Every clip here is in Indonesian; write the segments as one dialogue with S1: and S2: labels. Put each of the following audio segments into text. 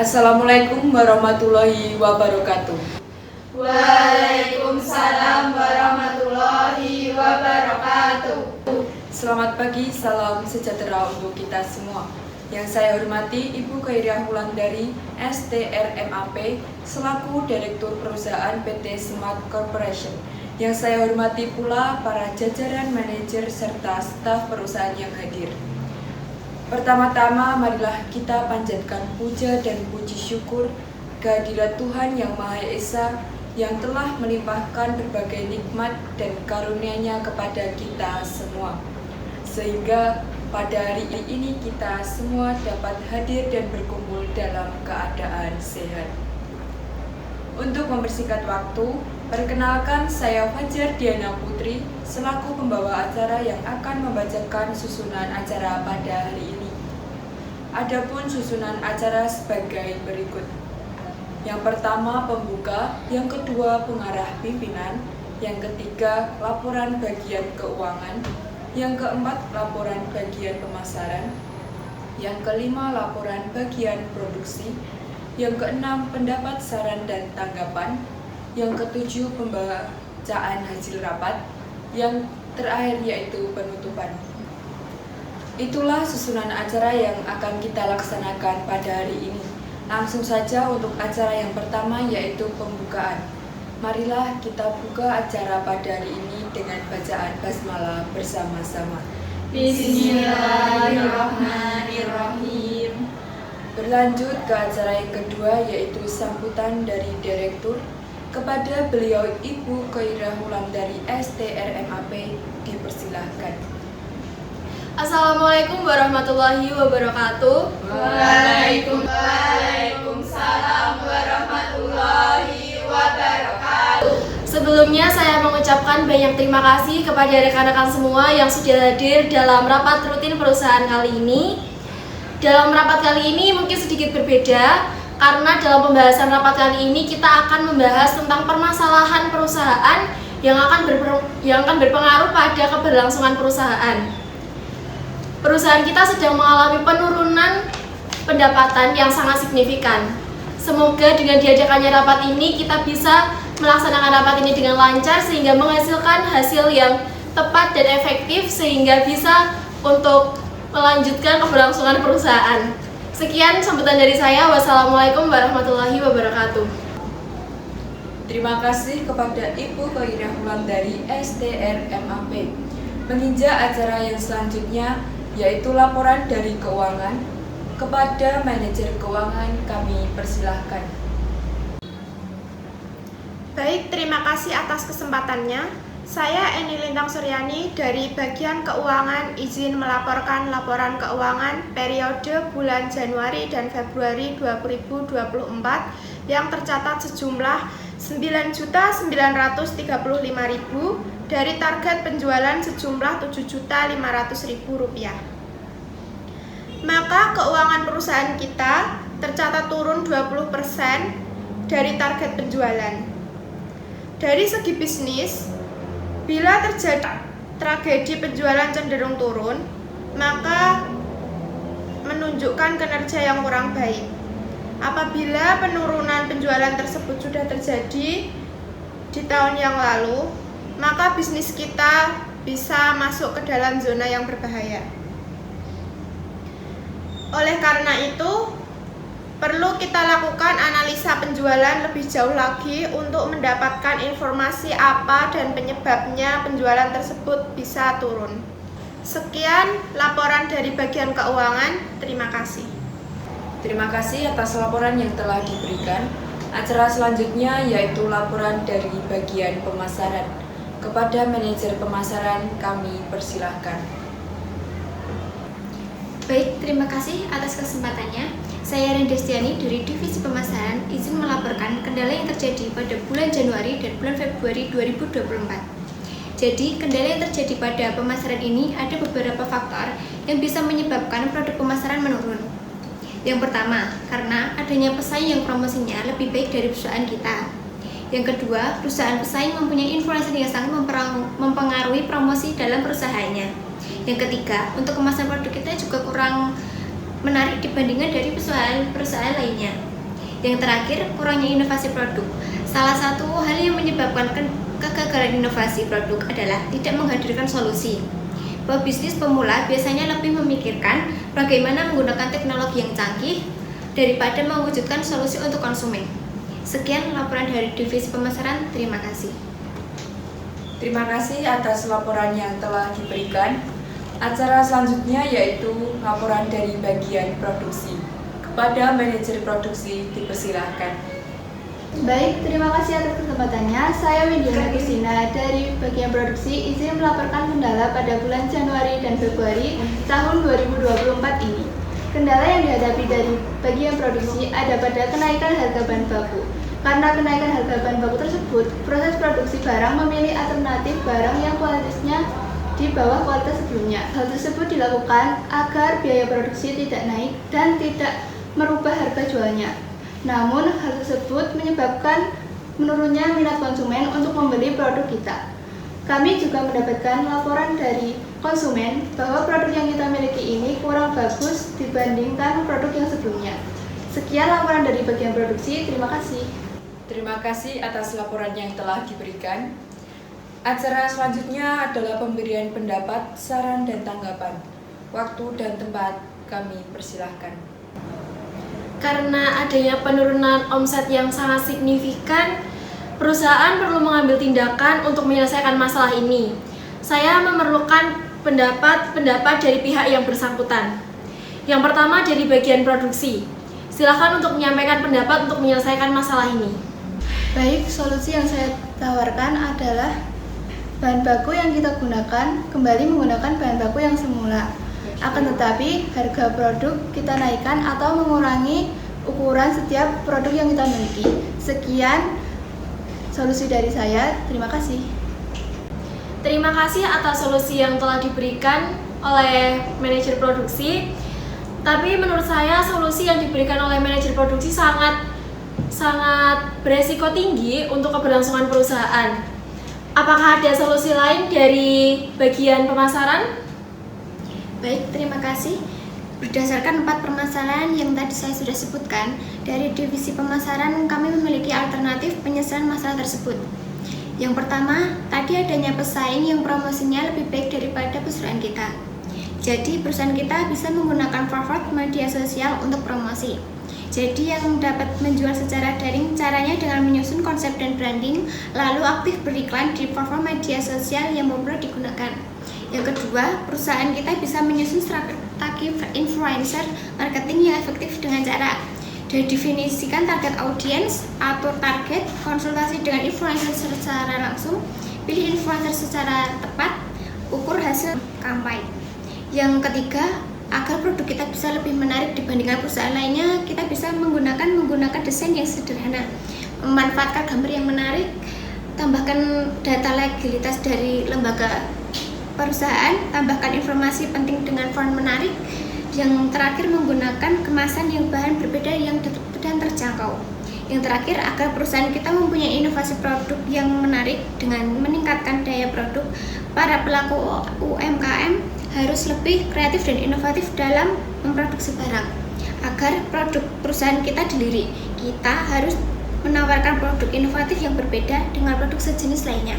S1: Assalamualaikum warahmatullahi wabarakatuh.
S2: Waalaikumsalam warahmatullahi wabarakatuh.
S1: Selamat pagi, salam sejahtera untuk kita semua. Yang saya hormati Ibu Khairiah Wulandari, STRMAP, selaku Direktur Perusahaan PT Smart Corporation. Yang saya hormati pula para jajaran manajer serta staf perusahaan yang hadir. Pertama-tama, marilah kita panjatkan puja dan puji syukur kehadirat Tuhan Yang Maha Esa yang telah melimpahkan berbagai nikmat dan karunia-Nya kepada kita semua. Sehingga pada hari ini kita semua dapat hadir dan berkumpul dalam keadaan sehat. Untuk mempersingkat waktu, perkenalkan saya Fajar Diana Putri selaku pembawa acara yang akan membacakan susunan acara pada hari ini. Adapun susunan acara sebagai berikut. Yang pertama pembuka, yang kedua pengarah pimpinan, yang ketiga laporan bagian keuangan, yang keempat laporan bagian pemasaran, yang kelima laporan bagian produksi, yang keenam pendapat saran dan tanggapan, yang ketujuh pembacaan hasil rapat, yang terakhir yaitu penutupan. Itulah susunan acara yang akan kita laksanakan pada hari ini. Langsung saja untuk acara yang pertama yaitu pembukaan. Marilah kita buka acara pada hari ini dengan bacaan basmalah bersama-sama.
S2: Bismillahirrahmanirrahim.
S1: Berlanjut ke acara yang kedua yaitu sambutan dari Direktur. Kepada beliau Ibu Khairiah Wulandari STRMAP dipersilahkan.
S2: Assalamualaikum warahmatullahi wabarakatuh. Waalaikumsalam warahmatullahi wabarakatuh. Sebelumnya saya mengucapkan banyak terima kasih kepada rekan-rekan semua yang sudah hadir dalam rapat rutin perusahaan kali ini. Dalam rapat kali ini mungkin sedikit berbeda karena dalam pembahasan rapat kali ini kita akan membahas tentang permasalahan perusahaan yang akan berpengaruh pada keberlangsungan perusahaan. Perusahaan kita sedang mengalami penurunan pendapatan yang sangat signifikan. Semoga dengan diadakannya rapat ini kita bisa melaksanakan rapat ini dengan lancar sehingga menghasilkan hasil yang tepat dan efektif sehingga bisa untuk melanjutkan keberlangsungan perusahaan. Sekian sambutan dari saya. Wassalamualaikum warahmatullahi wabarakatuh.
S1: Terima kasih kepada Ibu Khairiah Wulandari STRMAP. Menginjak acara yang selanjutnya yaitu laporan dari keuangan. Kepada manajer keuangan kami persilahkan.
S3: Baik, terima kasih atas kesempatannya. Saya Eni Lintang Suryani dari bagian keuangan izin melaporkan laporan keuangan periode bulan Januari dan Februari 2024 yang tercatat sejumlah Rp9.935.000 dari target penjualan sejumlah Rp7.500.000. Maka keuangan perusahaan kita tercatat turun 20% dari target penjualan. Dari segi bisnis, bila terjadi tragedi penjualan cenderung turun, maka menunjukkan kinerja yang kurang baik. Apabila penurunan penjualan tersebut sudah terjadi di tahun yang lalu, maka bisnis kita bisa masuk ke dalam zona yang berbahaya. Oleh karena itu, perlu kita lakukan analisa penjualan lebih jauh lagi untuk mendapatkan informasi apa dan penyebabnya penjualan tersebut bisa turun. Sekian laporan dari bagian keuangan. Terima kasih.
S1: Terima kasih atas laporan yang telah diberikan. Acara selanjutnya yaitu laporan dari bagian pemasaran. Kepada manajer pemasaran kami persilahkan.
S4: Baik, terima kasih atas kesempatannya. Saya Rendestiani dari Divisi Pemasaran izin melaporkan kendala yang terjadi pada bulan Januari dan bulan Februari 2024. Jadi, kendala yang terjadi pada pemasaran ini ada beberapa faktor yang bisa menyebabkan produk pemasaran menurun. Yang pertama, karena adanya pesaing yang promosinya lebih baik dari perusahaan kita. Yang kedua, perusahaan pesaing mempunyai influencer yang sangat mempengaruhi promosi dalam perusahaannya. Yang ketiga, untuk kemasan produk kita juga kurang menarik dibandingkan dari perusahaan lainnya. Yang terakhir, kurangnya inovasi produk. Salah satu hal yang menyebabkan kegagalan inovasi produk adalah tidak menghadirkan solusi. Pebisnis pemula biasanya lebih memikirkan bagaimana menggunakan teknologi yang canggih daripada mewujudkan solusi untuk konsumen. Sekian laporan dari Divisi Pemasaran, terima kasih.
S1: Terima kasih atas laporan yang telah diberikan. Acara selanjutnya yaitu laporan dari bagian produksi. Kepada manajer produksi dipersilahkan.
S5: Baik, terima kasih atas kesempatannya. Saya Windiana Kusina dari bagian produksi izin melaporkan kendala pada bulan Januari dan Februari tahun 2024 ini. Kendala yang dihadapi dari bagian produksi ada pada kenaikan harga bahan baku. Karena kenaikan harga bahan baku tersebut, proses produksi barang memilih alternatif barang yang kualitasnya di bawah kualitas sebelumnya. Hal tersebut dilakukan agar biaya produksi tidak naik dan tidak merubah harga jualnya. Namun, hal tersebut menyebabkan menurunnya minat konsumen untuk membeli produk kita. Kami juga mendapatkan laporan dari konsumen bahwa produk yang kita miliki ini kurang bagus dibandingkan produk yang sebelumnya. Sekian laporan dari bagian produksi, terima kasih.
S1: Terima kasih atas laporan yang telah diberikan. Acara selanjutnya adalah pemberian pendapat, saran, dan tanggapan. Waktu dan tempat kami persilahkan.
S2: Karena adanya penurunan omset yang sangat signifikan, perusahaan perlu mengambil tindakan untuk menyelesaikan masalah ini. Saya memerlukan pendapat dari pihak yang bersangkutan. Yang pertama dari bagian produksi. Silakan untuk menyampaikan pendapat untuk menyelesaikan masalah ini.
S5: Baik, solusi yang saya tawarkan adalah bahan baku yang kita gunakan kembali menggunakan bahan baku yang semula. Akan tetapi harga produk kita naikkan atau mengurangi ukuran setiap produk yang kita miliki. Sekian solusi dari saya, terima kasih.
S2: Terima kasih atas solusi yang telah diberikan oleh manajer produksi. Tapi menurut saya solusi yang diberikan oleh manajer produksi sangat beresiko tinggi untuk keberlangsungan perusahaan. Apakah ada solusi lain dari bagian pemasaran?
S4: Baik, terima kasih. Berdasarkan 4 permasalahan yang tadi saya sudah sebutkan, dari divisi pemasaran kami memiliki alternatif penyelesaian masalah tersebut. Yang pertama, tadi adanya pesaing yang promosinya lebih baik daripada perusahaan kita. Jadi, perusahaan kita bisa menggunakan forward media sosial untuk promosi. Jadi, yang dapat menjual secara daring caranya dengan menyusun konsep dan branding, lalu aktif beriklan di platform media sosial yang populer digunakan. Yang kedua, perusahaan kita bisa menyusun strategi influencer marketing yang efektif dengan cara definisikan target audiens, atur target, konsultasi dengan influencer secara langsung, pilih influencer secara tepat, ukur hasil kampanye. Yang ketiga, agar produk kita bisa lebih menarik dibandingkan perusahaan lainnya, kita bisa menggunakan desain yang sederhana, memanfaatkan gambar yang menarik, tambahkan data legalitas dari lembaga perusahaan, tambahkan informasi penting dengan font menarik. Yang terakhir, menggunakan kemasan yang bahan berbeda yang dan terjangkau. Yang terakhir, agar perusahaan kita mempunyai inovasi produk yang menarik dengan meningkatkan daya produk, para pelaku UMKM harus lebih kreatif dan inovatif dalam memproduksi barang. Agar produk perusahaan kita dilirik, kita harus menawarkan produk inovatif yang berbeda dengan produk sejenis lainnya.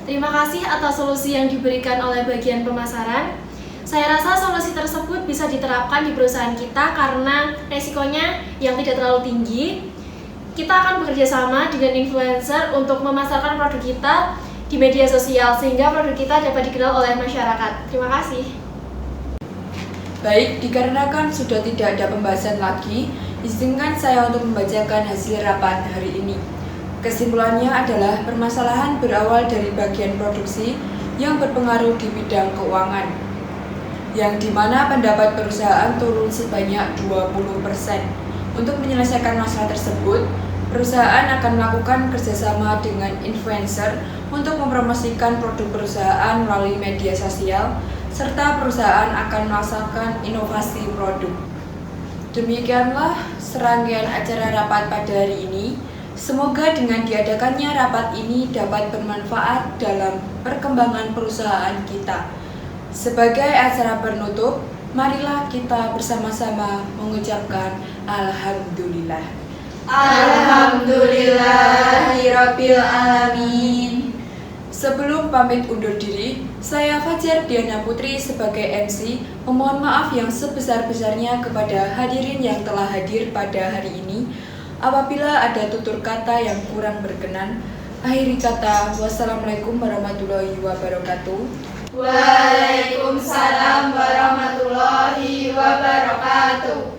S2: Terima kasih atas solusi yang diberikan oleh bagian pemasaran. Saya rasa solusi tersebut bisa diterapkan di perusahaan kita karena resikonya yang tidak terlalu tinggi. Kita akan bekerja sama dengan influencer untuk memasarkan produk kita di media sosial sehingga produk kita dapat dikenal oleh masyarakat. Terima kasih.
S1: Baik, dikarenakan sudah tidak ada pembahasan lagi, izinkan saya untuk membacakan hasil rapat hari ini. Kesimpulannya adalah permasalahan berawal dari bagian produksi yang berpengaruh di bidang keuangan, yang dimana pendapat perusahaan turun sebanyak 20%. Untuk menyelesaikan masalah tersebut, perusahaan akan melakukan kerjasama dengan influencer untuk mempromosikan produk perusahaan melalui media sosial, serta perusahaan akan melaksanakan inovasi produk. Demikianlah serangkaian acara rapat pada hari ini. Semoga dengan diadakannya rapat ini dapat bermanfaat dalam perkembangan perusahaan kita. Sebagai acara penutup, marilah kita bersama-sama mengucapkan Alhamdulillah.
S2: Alhamdulillahirabbil alamin.
S1: Sebelum pamit undur diri, saya Fajar Diana Putri sebagai MC memohon maaf yang sebesar-besarnya kepada hadirin yang telah hadir pada hari ini. Apabila ada tutur kata yang kurang berkenan, akhiri kata wassalamualaikum warahmatullahi wabarakatuh.
S2: Waalaikumsalam warahmatullahi wabarakatuh.